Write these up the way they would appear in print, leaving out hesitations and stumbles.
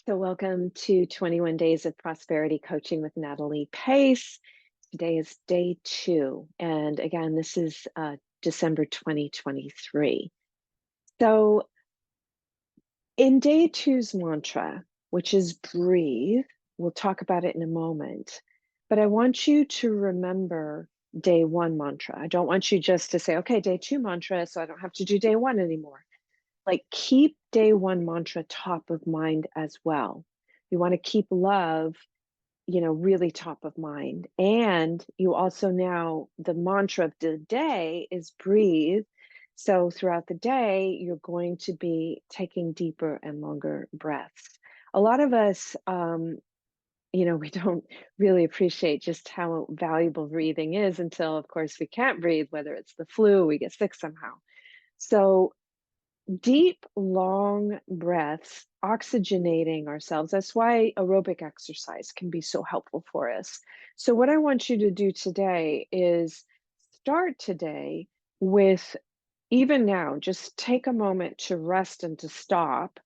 So, welcome to 21 Days of Prosperity Coaching with Natalie Pace. Today is day two. And again, this is December 2023. So, in day two's mantra, which is breathe, we'll talk about it in a moment. But I want you to remember day one mantra. I don't want you just to say, okay, day two mantra, so I don't have to do day one anymore. Like, keep day one mantra top of mind as well. You want to keep love, really top of mind. And you also now, the mantra of the day is breathe. So throughout the day, you're going to be taking deeper and longer breaths. A lot of us, we don't really appreciate just how valuable breathing is until, of course, we can't breathe, whether it's the flu, we get sick somehow. So deep, long breaths, oxygenating ourselves. That's why aerobic exercise can be so helpful for us. So, what I want you to do today is start today with, even now, just take a moment to rest and to stop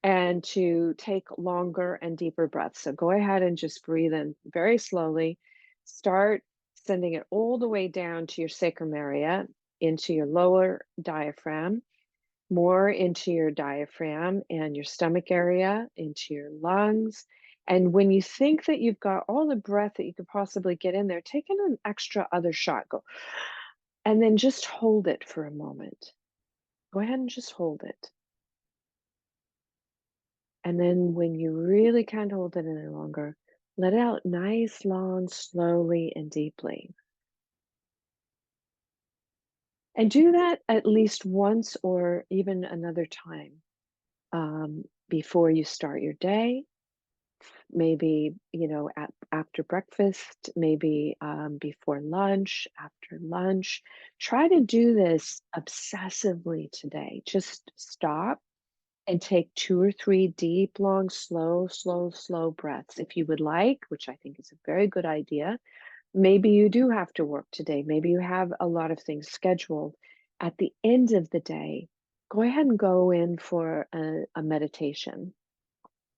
and to take longer and deeper breaths. So, go ahead and just breathe in very slowly. Start sending it all the way down to your sacrum area, into your lower diaphragm, more into your diaphragm and your stomach area, into your lungs. And when you think that you've got all the breath that you could possibly get in there, take in an extra other shot. Go, and then just hold it for a moment. Go ahead and just hold it. And then when you really can't hold it any longer, let it out nice, long, slowly, and deeply. And do that at least once or even another time before you start your day. Maybe, after breakfast, maybe before lunch, after lunch. Try to do this obsessively today. Just stop and take two or three deep, long, slow, slow, slow breaths. If you would like, which I think is a very good idea, maybe you do have to work today. Maybe you have a lot of things scheduled. At the end of the day, go ahead and go in for a meditation,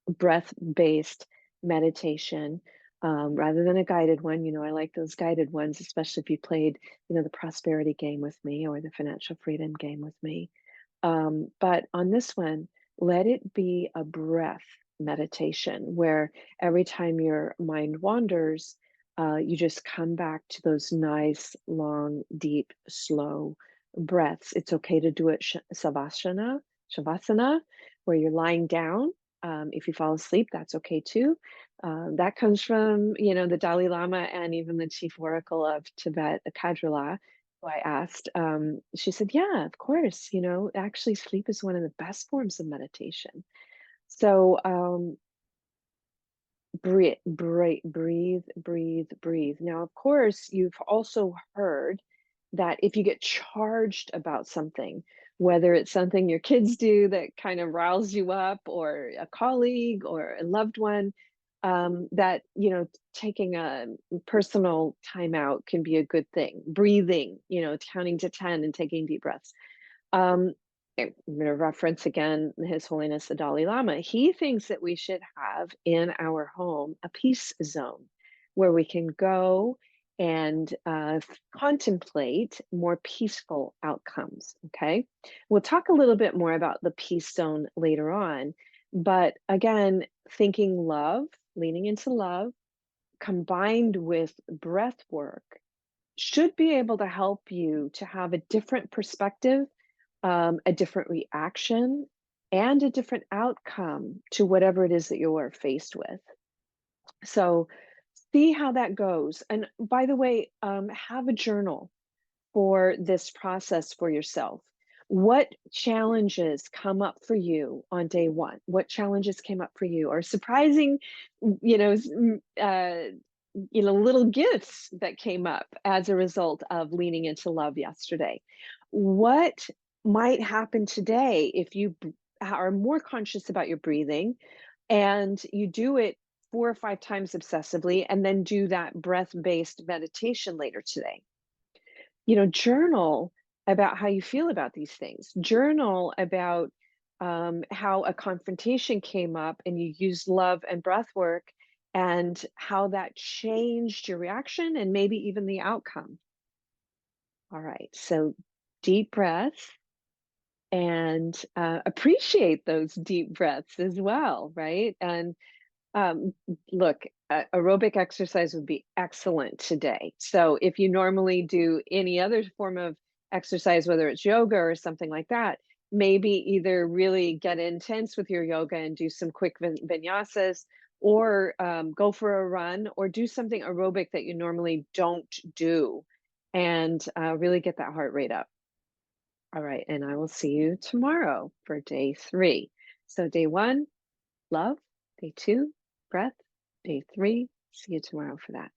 breath-based meditation, rather than a guided one. I like those guided ones, especially if you played, the prosperity game with me or the financial freedom game with me. But on this one, let it be a breath meditation where every time your mind wanders, you just come back to those nice, long, deep, slow breaths. It's okay to do it shavasana, where you're lying down. If you fall asleep, that's okay too. That comes from, the Dalai Lama and even the chief oracle of Tibet, Kadrila, who I asked. She said, yeah, of course, actually sleep is one of the best forms of meditation. So breathe, breathe, breathe, breathe, breathe. Now, of course, you've also heard that if you get charged about something, whether it's something your kids do that kind of riles you up, or a colleague or a loved one, that, taking a personal timeout can be a good thing. Breathing, counting to 10 and taking deep breaths. Um, I'm going to reference again His Holiness the Dalai Lama. He thinks that we should have in our home a peace zone where we can go and contemplate more peaceful outcomes. Okay. We'll talk a little bit more about the peace zone later on. But again, thinking love, leaning into love, combined with breath work, should be able to help you to have a different perspective, a different reaction, and a different outcome to whatever it is that you are faced with. So see how that goes. And by the way, have a journal for this process for yourself. What challenges come up for you on day one? What challenges came up for you? Or surprising, you know, s- m- uh, little gifts that came up as a result of leaning into love yesterday. What might happen today if you are more conscious about your breathing and you do it 4 or 5 times obsessively, and then do that breath-based meditation later today? Journal about how you feel about these things. Journal about how a confrontation came up and you used love and breath work and how that changed your reaction and maybe even the outcome. All right, so deep breath and appreciate those deep breaths as well, right? And um, look, aerobic exercise would be excellent today. So if you normally do any other form of exercise, whether it's yoga or something like that, maybe either really get intense with your yoga and do some quick vinyasas, or go for a run, or do something aerobic that you normally don't do, and really get that heart rate up. All right, and I will see you tomorrow for day 3. So day 1, love. Day 2, breath. Day 3, see you tomorrow for that.